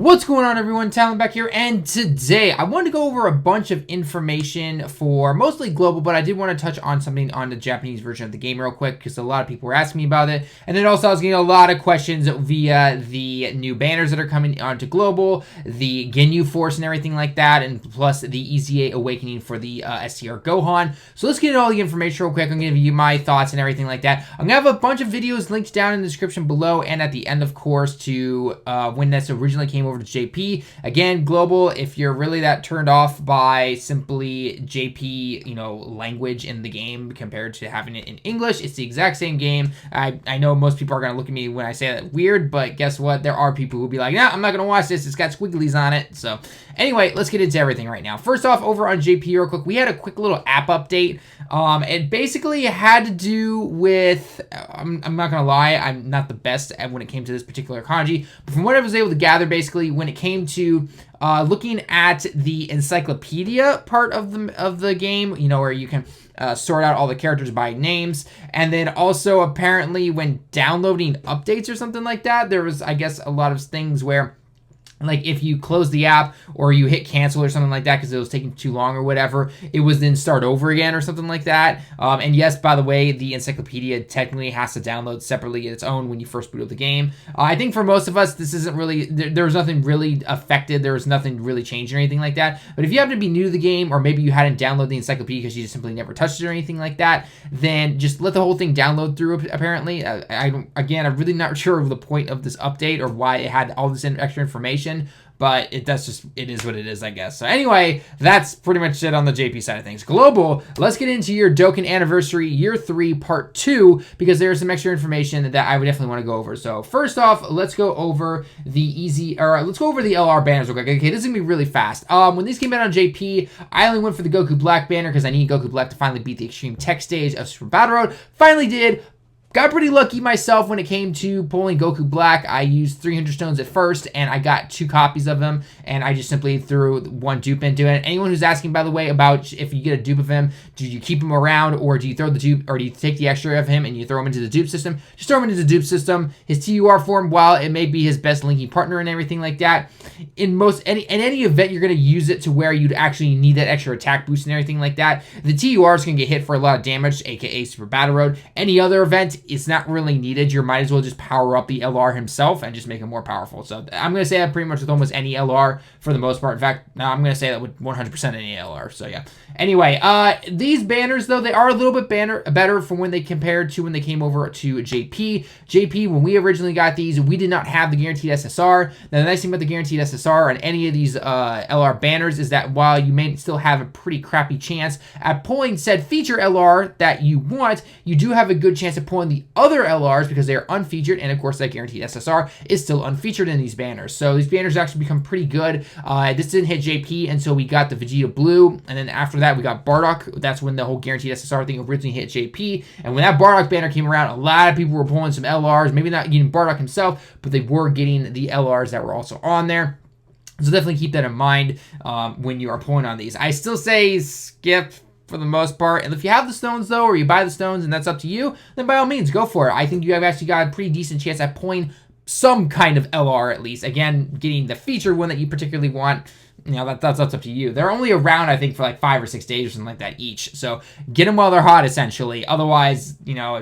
What's going on, everyone? Tallen back here, and today I wanted to go over a bunch of information for mostly global, but I did want to touch on something on the Japanese version of the game real quick because a lot of people were asking me about it. And then also I was getting a lot of questions via the new banners that are coming onto global, the Ginyu Force and everything like that, and plus the EZA Awakening for the STR Gohan. So let's get into all the information real quick. I'm going to give you my thoughts and everything like that. I'm going to have a bunch of videos linked down in the description below and at the end, of course, to when this originally came over to JP. Again, global, if you're really that turned off by simply JP, language in the game compared to having it in English, it's the exact same game. I know most people are going to look at me when I say that weird, but guess what? There are people who'll be like, nah, I'm not going to watch this. It's got squigglies on it. So anyway, let's get into everything right now. First off, over on JP real quick, we had a quick little app update. It basically had to do with, I'm not going to lie, I'm not the best at when it came to this particular kanji, but from what I was able to gather, basically, when it came to looking at the encyclopedia part of the game, where you can sort out all the characters by names, and then also apparently when downloading updates or something like that, there was, I guess, a lot of things where, like, if you close the app or you hit cancel or something like that because it was taking too long or whatever, it was then start over again or something like that. And yes, by the way, the encyclopedia technically has to download separately its own when you first boot up the game. I think for most of us, this isn't really, there was nothing really affected. There was nothing really changed or anything like that. But if you happen to be new to the game, or maybe you hadn't downloaded the encyclopedia because you just simply never touched it or anything like that, then just let the whole thing download through, apparently. I'm really not sure of the point of this update or why it had all this extra information. But it is what it is, I guess. So anyway, that's pretty much it on the JP side of things. Global, let's get into your Dokkan Anniversary Year 3 Part 2, because there's some extra information that I would definitely want to go over. So first off, let's go over the let's go over the LR banners real quick. Okay, this is gonna be really fast. When these came out on JP, I only went for the Goku Black banner because I need Goku Black to finally beat the Extreme Tech stage of Super Battle Road. Finally did. Got pretty lucky myself when it came to pulling Goku Black. I used 300 stones at first, and I got 2 copies of him, and I just simply threw 1 dupe into it. Anyone who's asking, by the way, about if you get a dupe of him, do you keep him around, or do you throw the dupe, or do you take the extra of him and you throw him into the dupe system? Just throw him into the dupe system. His TUR form, while it may be his best linking partner and everything like that, in any event, you're going to use it to where you'd actually need that extra attack boost and everything like that. The TUR is going to get hit for a lot of damage, aka Super Battle Road. Any other event, it's not really needed. You might as well just power up the LR himself and just make him more powerful. So I'm going to say that pretty much with almost any LR for the most part. In fact, no, I'm going to say that with 100% any LR. So yeah. Anyway, these banners, though, they are a little bit better from when they compared to when they came over to JP. JP, when we originally got these, we did not have the guaranteed SSR. Now, the nice thing about the guaranteed SSR on any of these LR banners is that while you may still have a pretty crappy chance at pulling said feature LR that you want, you do have a good chance at pulling the other LRs because they are unfeatured, and of course that guaranteed SSR is still unfeatured in these banners. So these banners actually become pretty good. This didn't hit JP until we got the Vegeta Blue, and then after that we got Bardock. That's when the whole guaranteed SSR thing originally hit JP, and when that Bardock banner came around, a lot of people were pulling some LRs, maybe not getting Bardock himself, but they were getting the LRs that were also on there. So definitely keep that in mind when you are pulling on these. I still say skip for the most part. And if you have the stones, though, or you buy the stones and that's up to you, then by all means, go for it. I think you have actually got a pretty decent chance at pulling some kind of LR at least. Again, getting the featured one that you particularly want, that's up to you. They're only around, I think, for like 5 or 6 days or something like that each. So get them while they're hot, essentially. Otherwise,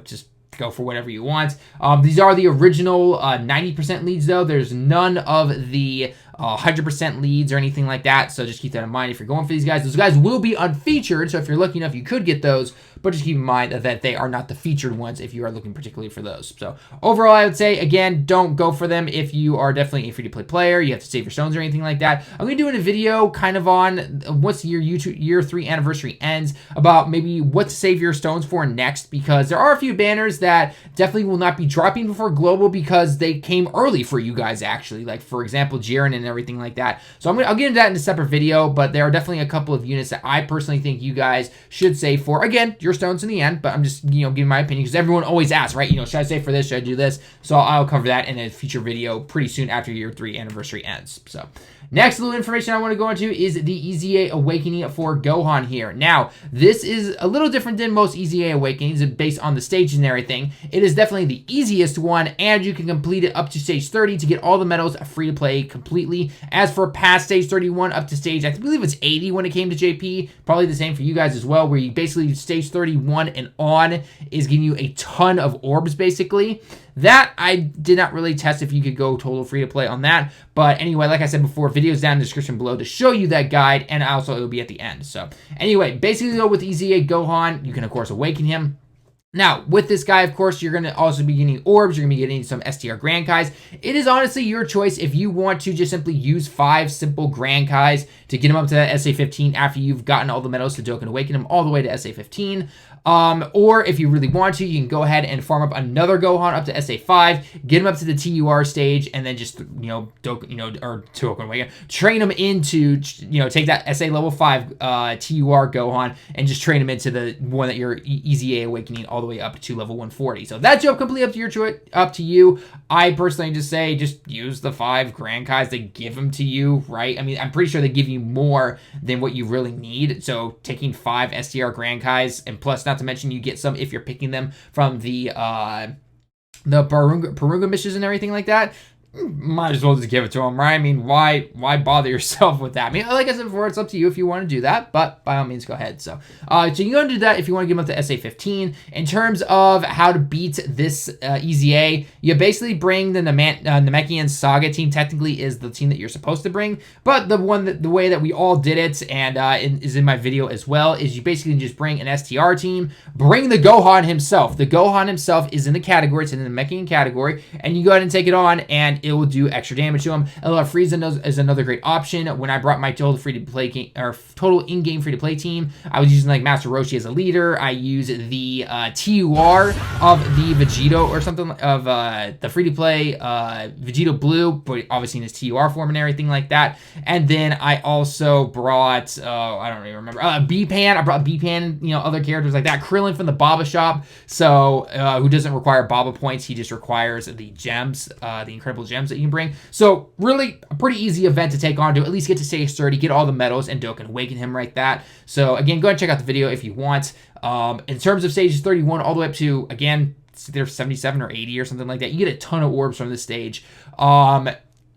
just go for whatever you want. These are the original 90% leads, though. There's none of the 100% leads or anything like that, so just keep that in mind if you're going for these guys. Those guys will be unfeatured, so if you're lucky enough, you could get those, but just keep in mind that they are not the featured ones if you are looking particularly for those. So overall, I would say, again, don't go for them if you are definitely a free-to-play player. You have to save your stones or anything like that. I'm going to do a video kind of on once your Year 3 anniversary ends about maybe what to save your stones for next, because there are a few banners that definitely will not be dropping before global because they came early for you guys, actually. Like, for example, Jiren and everything like that. So I'll get into that in a separate video, but there are definitely a couple of units that I personally think you guys should save for. Again, your your stones in the end, but I'm just, giving my opinion because everyone always asks, right? Should I save for this? Should I do this? So I'll cover that in a future video pretty soon after year 3 anniversary ends. So next little information I want to go into is the EZA Awakening for Gohan here. Now, this is a little different than most EZA Awakenings based on the stages and everything. It is definitely the easiest one, and you can complete it up to stage 30 to get all the medals free to play completely. As for past stage 31 up to stage, I believe it's 80 when it came to JP, probably the same for you guys as well, where you basically stage 31 and on is giving you a ton of orbs basically. That I did not really test if you could go total free to play on that. But anyway, like I said before, videos down in the description below to show you that guide, and also it will be at the end. So anyway, basically though, with EZA Gohan, you can of course awaken him. Now, with this guy, of course, you're going to also be getting orbs. You're going to be getting some STR Grand Kais. It is honestly your choice if you want to just simply use 5 simple Grand Kais to get him up to that SA15 after you've gotten all the medals to Dokkan Awaken him all the way to SA15. Or if you really want to, you can go ahead and farm up another Gohan up to SA5, get him up to the TUR stage, and then just, Dokkan Awaken, train him into, take that SA level 5 TUR Gohan and just train him into the one that you're EZA Awakening all the way up to level 140. So that's completely up to your choice, up to you. I personally just say just use the 5 Grand Kais. They give them to you, right? I mean, I'm pretty sure they give you more than what you really need. So taking 5 STR Grand Kais, and plus, not to mention, you get some if you're picking them from the Purunga missions and everything like that. Might as well just give it to him, right? I mean, why bother yourself with that? I mean, like I said before, it's up to you if you want to do that, but by all means, go ahead. So you can do that if you want to get him up to SA15. In terms of how to beat this EZA, you basically bring the Namekian Saga team. Technically, is the team that you're supposed to bring, but the way that we all did it, and is in my video as well, is you basically just bring an STR team, bring the Gohan himself. The Gohan himself is in the category, it's in the Namekian category, and you go ahead and take it on, and it will do extra damage to him. Frieza is another great option. When I brought my total in-game free-to-play team, I was using like Master Roshi as a leader. I use the TUR of the Vegito or something of the free-to-play Vegito Blue, but obviously in his TUR form and everything like that. And then I also brought I don't even remember B-Pan. I brought B-Pan, other characters like that. Krillin from the Baba shop, so who doesn't require Baba points. He just requires the gems, the incredible gems that you can bring. So really a pretty easy event to take on to at least get to stage 30, get all the medals, and Dokkan Awaken him like that. So again, go ahead and check out the video if you want. In terms of stages 31 all the way up to, again, there's 77 or 80 or something like that. You get a ton of orbs from this stage.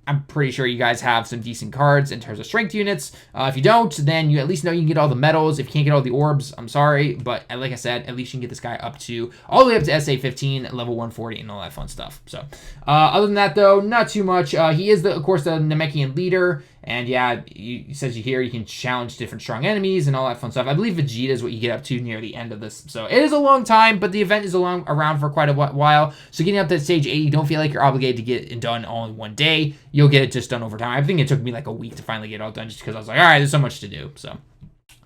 I'm pretty sure you guys have some decent cards in terms of strength units. If you don't, then you at least know you can get all the medals. If you can't get all the orbs, I'm sorry. But like I said, at least you can get this guy up to all the way up to SA15, level 140, and all that fun stuff. So other than that, though, not too much. He is, of course, the Namekian leader. And yeah, he says here you can challenge different strong enemies and all that fun stuff. I believe Vegeta is what you get up to near the end of this. So it is a long time, but the event is around for quite a while. So getting up to stage 80, don't feel like you're obligated to get it done all in one day. You'll get it just done over time. I think it took me like a week to finally get it all done just because I was like, all right, there's so much to do. So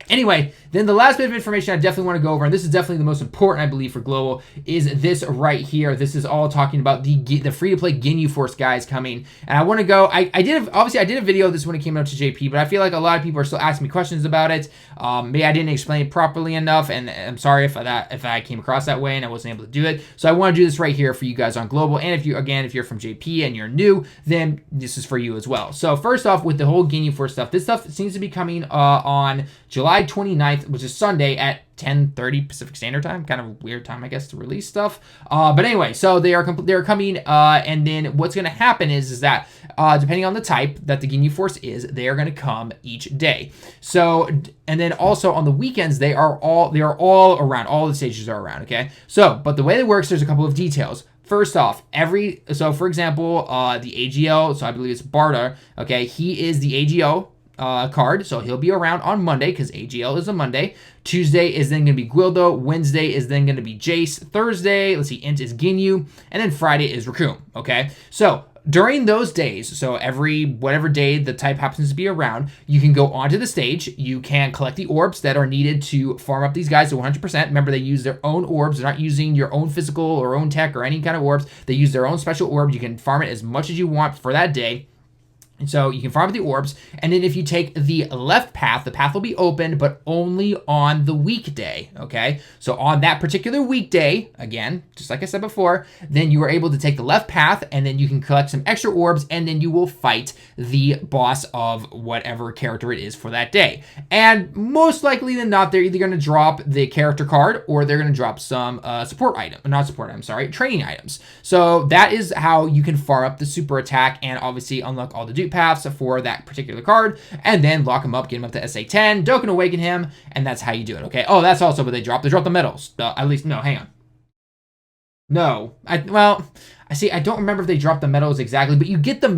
anyway, then the last bit of information I definitely want to go over, and this is definitely the most important, I believe, for Global, is this right here. This is all talking about the free-to-play Ginyu Force guys coming. And I want to go, I did a video of this when it came out to JP, but I feel like a lot of people are still asking me questions about it. Maybe I didn't explain it properly enough, and I'm sorry if I came across that way and I wasn't able to do it. So I want to do this right here for you guys on Global. And if you're from JP and you're new, then this is for you as well. So first off, with the whole Ginyu Force stuff, this stuff seems to be coming on July 29th, which is Sunday at 10:30 Pacific Standard Time. Kind of a weird time, I guess, to release stuff. But anyway, so they're coming, and then what's going to happen is that depending on the type that the Ginyu Force is, they are going to come each day. So, and then also on the weekends, they are all around. All the stages are around. Okay. So, but the way it works, there's a couple of details. First off, for example, the AGL, so I believe it's Barda. Okay, he is the AGO card, so he'll be around on Monday because AGL is a Monday. Tuesday is then going to be Guildo. Wednesday is then going to be Jace. Thursday, let's see, Int is Ginyu. And then Friday is Raccoon, okay? So during those days, so whatever day the type happens to be around, you can go onto the stage. You can collect the orbs that are needed to farm up these guys to 100%. Remember, they use their own orbs. They're not using your own physical or own tech or any kind of orbs. They use their own special orb. You can farm it as much as you want for that day. And so you can farm with the orbs, and then if you take the left path, the path will be open, but only on the weekday, okay? So on that particular weekday, again, just like I said before, then you are able to take the left path, and then you can collect some extra orbs, and then you will fight the boss of whatever character it is for that day. And most likely than not, they're either going to drop the character card, or they're going to drop some training items. So that is how you can farm up the super attack, and obviously unlock all the dupe paths for that particular card, and then lock him up, get him up to SA10, Dokkan awaken him, and that's how you do it, okay? Oh, that's also what they drop. They drop the medals. At least, no, hang on. No, I don't remember if they dropped the medals exactly, but you get the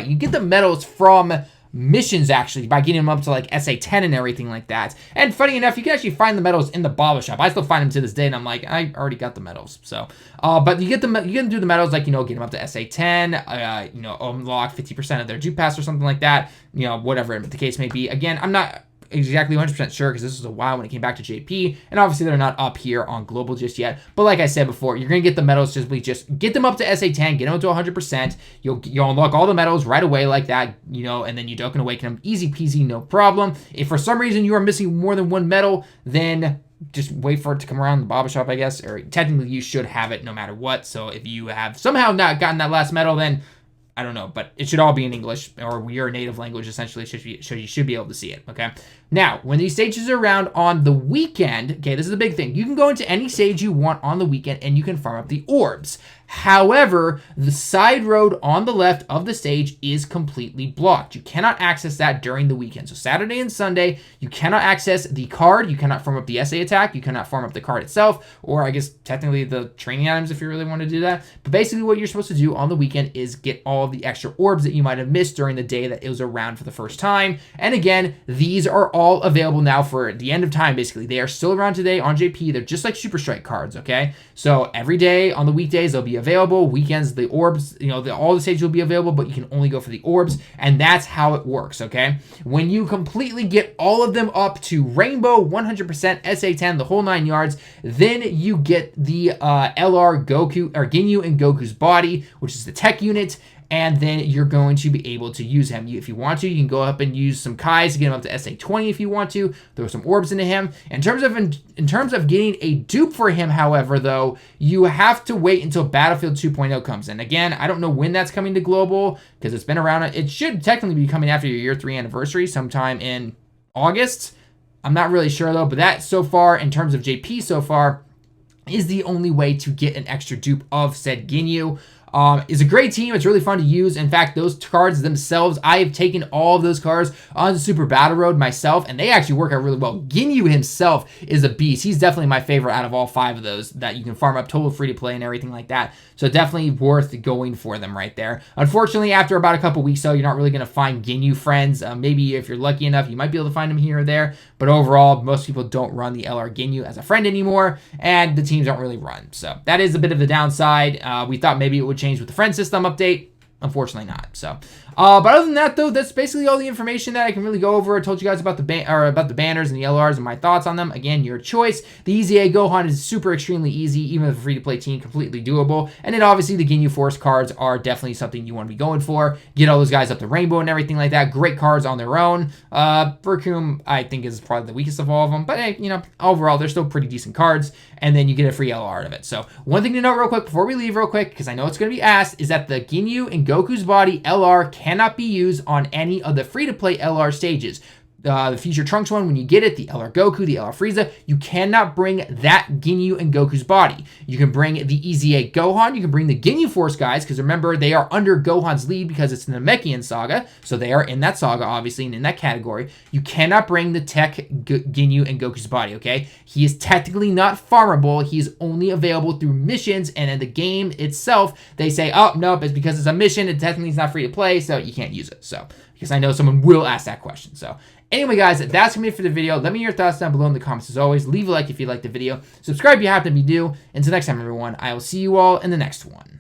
you get the medals from missions actually by getting them up to like SA10 and everything like that. And funny enough, you can actually find the medals in the Baba shop. I still find them to this day, and I'm like, I already got the medals. So, but you can do the medals, like, you know, get them up to SA10, you know, unlock 50% of their dupe pass or something like that. You know, whatever the case may be. Again, I'm not exactly 100% sure because this was a while when it came back to JP, and obviously they're not up here on global just yet. But like I said before, you're gonna get the medals. Just get them up to SA10, get them up to 100%. You'll unlock all the medals right away like that, you know, and then you Dokkan awaken them, easy peasy, no problem. If for some reason you are missing more than one medal, then just wait for it to come around the Baba shop, I guess. Or technically you should have it no matter what. So if you have somehow not gotten that last medal, then I don't know, but it should all be in English, or your native language, essentially, so you should be able to see it, okay? Now, when these stages are around on the weekend, okay, this is the big thing. You can go into any stage you want on the weekend, and you can farm up the orbs. However, the side road on the left of the stage is completely blocked. You cannot access that during the weekend. So Saturday and Sunday, you cannot access the card. You cannot farm up the SA attack. You cannot farm up the card itself, or I guess technically the training items if you really want to do that. But basically what you're supposed to do on the weekend is get all of the extra orbs that you might have missed during the day that it was around for the first time. And again, these are all available now for the end of time, basically. They are still around today on JP. They're just like Super Strike cards, okay? So every day on the weekdays, they'll be available. Weekends, the orbs, you know, all the stages will be available, but you can only go for the orbs, and that's how it works, okay? When you completely get all of them up to Rainbow 100% SA10, the whole 9 yards, then you get the LR Goku, or Ginyu and Goku's body, which is the tech unit, and then you're going to be able to use him. If you want to, you can go up and use some Kais to get him up to SA20 if you want to. Throw some orbs into him. In terms of getting a dupe for him, however, though, you have to wait until Battlefield 2.0 comes in. Again, I don't know when that's coming to global because it's been around. It should technically be coming after your year 3 anniversary sometime in August. I'm not really sure though, but that so far, in terms of JP so far, is the only way to get an extra dupe of said Ginyu. Is a great team. It's really fun to use. In fact, those cards themselves, I have taken all of those cards on the Super Battle Road myself, and they actually work out really well. Ginyu himself is a beast. He's definitely my favorite out of all 5 of those that you can farm up, total free to play and everything like that. So definitely worth going for them right there. Unfortunately, after about a couple weeks, though, you're not really going to find Ginyu friends. Maybe if you're lucky enough, you might be able to find them here or there. But overall, most people don't run the LR Ginyu as a friend anymore, and the teams don't really run. So that is a bit of the downside. We thought maybe it would change with the friend system update. Unfortunately not. So, but other than that, though, that's basically all the information that I can really go over. I told you guys about the banners and the LRs and my thoughts on them. Again, your choice. The EZA Gohan is super extremely easy, even with a free-to-play team, completely doable. And then obviously the Ginyu Force cards are definitely something you want to be going for. Get all those guys up to Rainbow and everything like that. Great cards on their own. Burkum, I think, is probably the weakest of all of them. But hey, you know, overall, they're still pretty decent cards. And then you get a free LR out of it. So one thing to note real quick before we leave real quick, because I know it's going to be asked, is that the Ginyu and Goku's body LR cannot be used on any of the free-to-play LR stages. The Future Trunks one, when you get it, the LR Goku, the LR Frieza, you cannot bring that Ginyu and Goku's body. You can bring the EZA Gohan, you can bring the Ginyu Force guys, because remember, they are under Gohan's lead because it's the Namekian saga, so they are in that saga, obviously, and in that category. You cannot bring the Tech Ginyu and Goku's body, okay? He is technically not farmable. He is only available through missions, and in the game itself, they say, oh, nope, it's because it's a mission, it technically is not free to play, so you can't use it. So, because I know someone will ask that question, so... Anyway, guys, that's going to be it for the video. Let me know your thoughts down below in the comments as always. Leave a like if you liked the video. Subscribe if you happen to be new. Until next time, everyone, I will see you all in the next one.